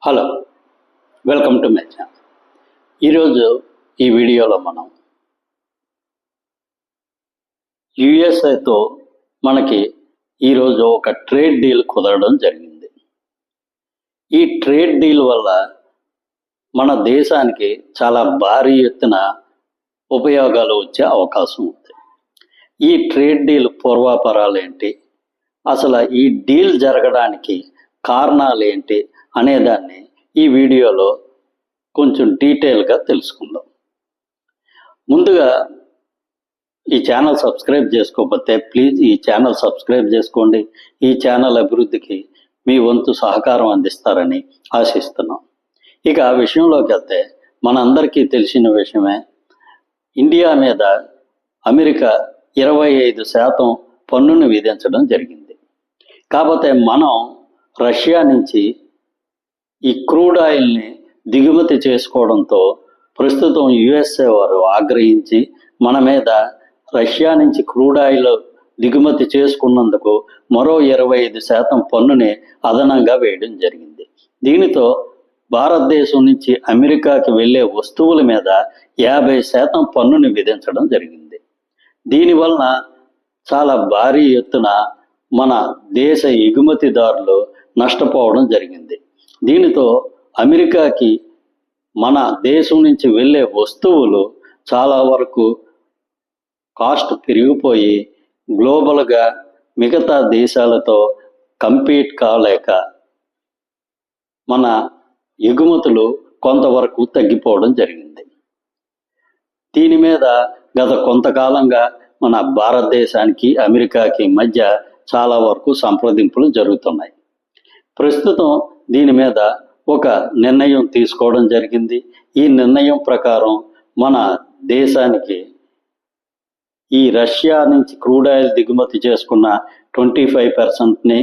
Hello, welcome to my channel. ఈరోజు ఈ వీడియోలో మనం యుఎస్ఏతో మనకి ఈరోజు ఒక ట్రేడ్ డీల్ కుదరడం జరిగింది. ఈ ట్రేడ్ డీల్ వల్ల మన దేశానికి చాలా భారీ ఎత్తున ఉపయోగాలు వచ్చే అవకాశం ఉంది. ఈ ట్రేడ్ డీల్ పూర్వాపరాలు ఏంటి, అసలు ఈ డీల్ జరగడానికి కారణాలు ఏంటి అనేదాన్ని ఈ వీడియోలో కొంచెం డీటెయిల్గా తెలుసుకుందాం. ముందుగా ఈ ఛానల్ సబ్స్క్రైబ్ చేసుకోకపోతే ప్లీజ్ ఈ ఛానల్ సబ్స్క్రైబ్ చేసుకోండి. ఈ ఛానల్ అభివృద్ధికి మీ వంతు సహకారం అందిస్తారని ఆశిస్తున్నాం. ఇక ఆ విషయంలోకి వెళ్తే మనందరికీ తెలిసిన విషయమే, ఇండియా మీద అమెరికా 25% పన్నును విధించడం జరిగింది. కాకపోతే మనం రష్యా నుంచి ఈ క్రూడ్ ఆయిల్ని దిగుమతి చేసుకోవడంతో ప్రస్తుతం యుఎస్ఏ వారు ఆగ్రహించి మన మీద రష్యా నుంచి క్రూడ్ ఆయిల్ దిగుమతి చేసుకున్నందుకు మరో 25% పన్నుని అదనంగా వేయడం జరిగింది. దీనితో భారతదేశం నుంచి అమెరికాకి వెళ్ళే వస్తువుల మీద 50% పన్నుని విధించడం జరిగింది. దీనివలన చాలా భారీ ఎత్తున మన దేశ ఎగుమతిదారులు నష్టపోవడం జరిగింది. దీనితో అమెరికాకి మన దేశం నుంచి వెళ్ళే వస్తువులు చాలా వరకు కాస్ట్ పెరిగిపోయి గ్లోబల్గా మిగతా దేశాలతో కంపీట్ కాలేక మన ఎగుమతులు కొంతవరకు తగ్గిపోవడం జరిగింది. దీని మీద గత కొంతకాలంగా మన భారతదేశానికి అమెరికాకి మధ్య చాలా వరకు సంప్రదింపులు జరుగుతున్నాయి. ప్రస్తుతం దీని మీద ఒక నిర్ణయం తీసుకోవడం జరిగింది. ఈ నిర్ణయం ప్రకారం మన దేశానికి ఈ రష్యా నుంచి క్రూడ్ ఆయిల్ దిగుమతి చేసుకున్న 25%ని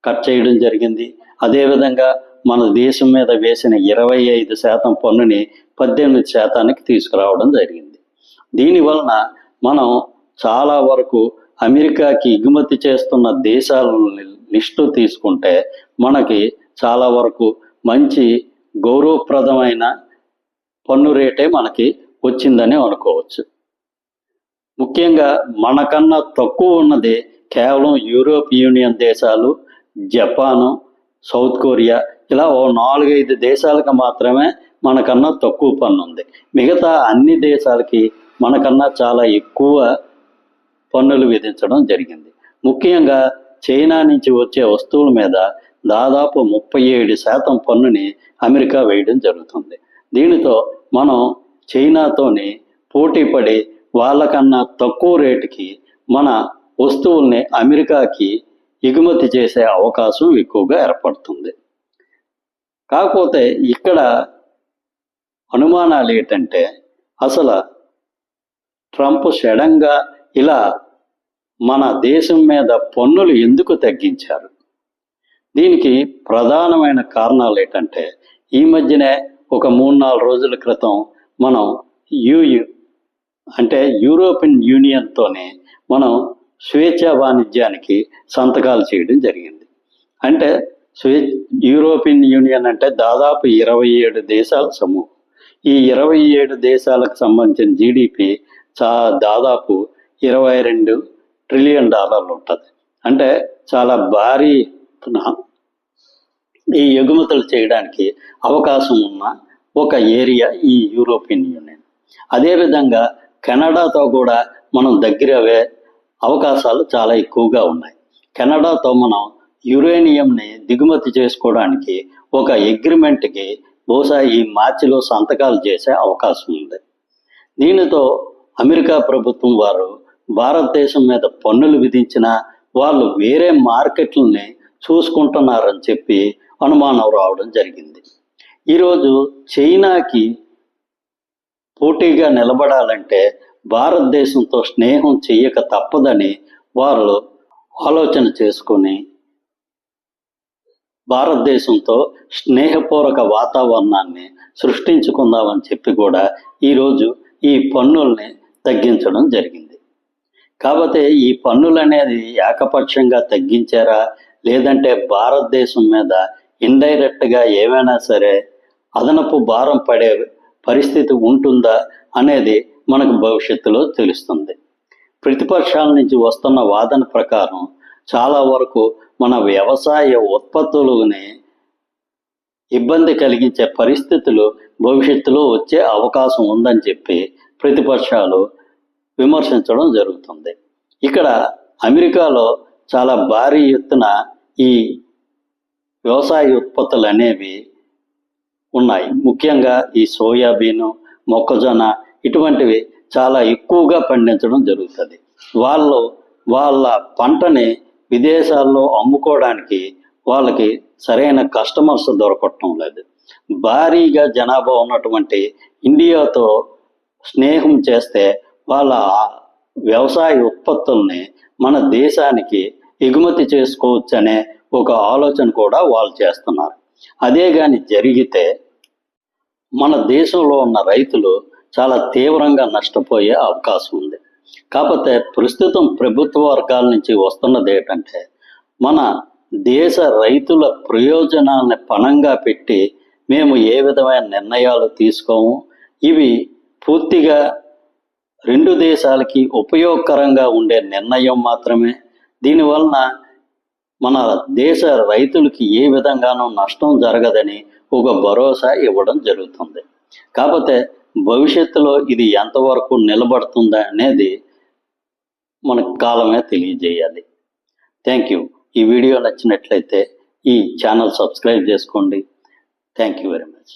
కట్ చేయడం జరిగింది. అదేవిధంగా మన దేశం మీద వేసిన 25% పన్నుని 18%కి తీసుకురావడం జరిగింది. దీనివలన మనం చాలా వరకు అమెరికాకి ఎగుమతి చేస్తున్న దేశాల లిస్టు తీసుకుంటే మనకి చాలా వరకు మంచి గౌరవప్రదమైన పన్ను రేటే మనకి వచ్చిందని అనుకోవచ్చు. ముఖ్యంగా మనకన్నా తక్కువ ఉన్నది కేవలం యూరోప్ యూనియన్ దేశాలు, జపాను, సౌత్ కొరియా, ఇలా 4-5 దేశాలకు మాత్రమే మనకన్నా తక్కువ పన్ను ఉంది. మిగతా అన్ని దేశాలకి మనకన్నా చాలా ఎక్కువ పన్నులు విధించడం జరిగింది. ముఖ్యంగా చైనా నుంచి వచ్చే వస్తువుల మీద దాదాపు 37% పన్నుని అమెరికా వేయడం జరుగుతుంది. దీనితో మనం చైనాతోని పోటీపడి వాళ్ళకన్నా తక్కువ రేటుకి మన వస్తువుల్ని అమెరికాకి ఎగుమతి చేసే అవకాశం ఎక్కువగా ఏర్పడుతుంది. కాకపోతే ఇక్కడ అనుమానాలు ఏంటంటే, అసలు ట్రంప్ సడన్గా ఇలా మన దేశం మీద పన్నులు ఎందుకు తగ్గించారు? దీనికి ప్రధానమైన కారణాలు ఏంటంటే, ఈ మధ్యనే ఒక 3-4 రోజుల క్రితం మనం అంటే యూరోపియన్ యూనియన్తోనే మనం స్వేచ్ఛా వాణిజ్యానికి సంతకాలు చేయడం జరిగింది. అంటే యూరోపియన్ యూనియన్ అంటే దాదాపు 27 దేశాల సమూహం. ఈ 27 దేశాలకు సంబంధించిన జీడిపి దాదాపు $22 ట్రిలియన్ ఉంటుంది. అంటే చాలా భారీ ఈ ఎగుమతులు చేయడానికి అవకాశం ఉన్న ఒక ఏరియా ఈ యూరోపియన్ యూనియన్. అదేవిధంగా కెనడాతో కూడా మనం దగ్గరవే అవకాశాలు చాలా ఎక్కువగా ఉన్నాయి. కెనడాతో మనం యురేనియంని దిగుమతి చేసుకోవడానికి ఒక అగ్రిమెంట్కి బహుశా ఈ మార్చిలో సంతకాలు చేసే అవకాశం ఉంది. దీనితో అమెరికా ప్రభుత్వం వారు భారతదేశం మీద పన్నులు విధించినా వాళ్ళు వేరే మార్కెట్లని చూసుకుంటున్నారని చెప్పి అనుమానం రావడం జరిగింది. ఈరోజు చైనాకి పోటీగా నిలబడాలంటే భారతదేశంతో స్నేహం చెయ్యక తప్పదని వాళ్ళు ఆలోచన చేసుకొని భారతదేశంతో స్నేహపూర్వక వాతావరణాన్ని సృష్టించుకుందామని చెప్పి కూడా ఈరోజు ఈ పన్నుల్ని తగ్గించడం జరిగింది. కాకపోతే ఈ పన్నులు అనేది ఏకపక్షంగా తగ్గించారా, లేదంటే భారతదేశం మీద ఇండైరెక్ట్గా ఏమైనా సరే అదనపు భారం పడే పరిస్థితి ఉంటుందా అనేది మనకు భవిష్యత్తులో తెలుస్తుంది. ప్రతిపక్షాల నుంచి వస్తున్న వాదన ప్రకారం చాలా వరకు మన వ్యవసాయ ఉత్పత్తులని ఇబ్బంది కలిగించే పరిస్థితులు భవిష్యత్తులో వచ్చే అవకాశం ఉందని చెప్పి ప్రతిపక్షాలు విమర్శించడం జరుగుతుంది. ఇక్కడ అమెరికాలో చాలా భారీ ఎత్తున ఈ వ్యవసాయ ఉత్పత్తులు అనేవి ఉన్నాయి. ముఖ్యంగా ఈ సోయాబీను, మొక్కజొన్న ఇటువంటివి చాలా ఎక్కువగా పండించడం జరుగుతుంది. వాళ్ళ పంటని విదేశాల్లో అమ్ముకోవడానికి వాళ్ళకి సరైన కస్టమర్స్ దొరకటం లేదు. భారీగా జనాభా ఉన్నటువంటి ఇండియాతో స్నేహం చేస్తే వాళ్ళ వ్యవసాయ ఉత్పత్తుల్ని మన దేశానికి ఎగుమతి చేసుకోవచ్చు అనే ఒక ఆలోచన కూడా వాళ్ళు చేస్తున్నారు. అదే కానీ జరిగితే మన దేశంలో ఉన్న రైతులు చాలా తీవ్రంగా నష్టపోయే అవకాశం ఉంది. కాకపోతే ప్రస్తుతం ప్రభుత్వ వర్గాల నుంచి వస్తున్నది ఏంటంటే, మన దేశ రైతుల ప్రయోజనాలను పణంగా పెట్టి మేము ఏ విధమైన నిర్ణయాలు తీసుకోము, ఇవి పూర్తిగా రెండు దేశాలకి ఉపయోగకరంగా ఉండే నిర్ణయం మాత్రమే, దీనివలన మన దేశ రైతులకి ఏ విధంగానూ నష్టం జరగదని ఒక భరోసా ఇవ్వడం జరుగుతుంది. కాకపోతే భవిష్యత్తులో ఇది ఎంతవరకు నిలబడుతుందా అనేది మనకు కాలమే తెలియజేయాలి. Thank you. ఈ వీడియో నచ్చినట్లయితే ఈ ఛానల్ సబ్స్క్రైబ్ చేసుకోండి. Thank you very much.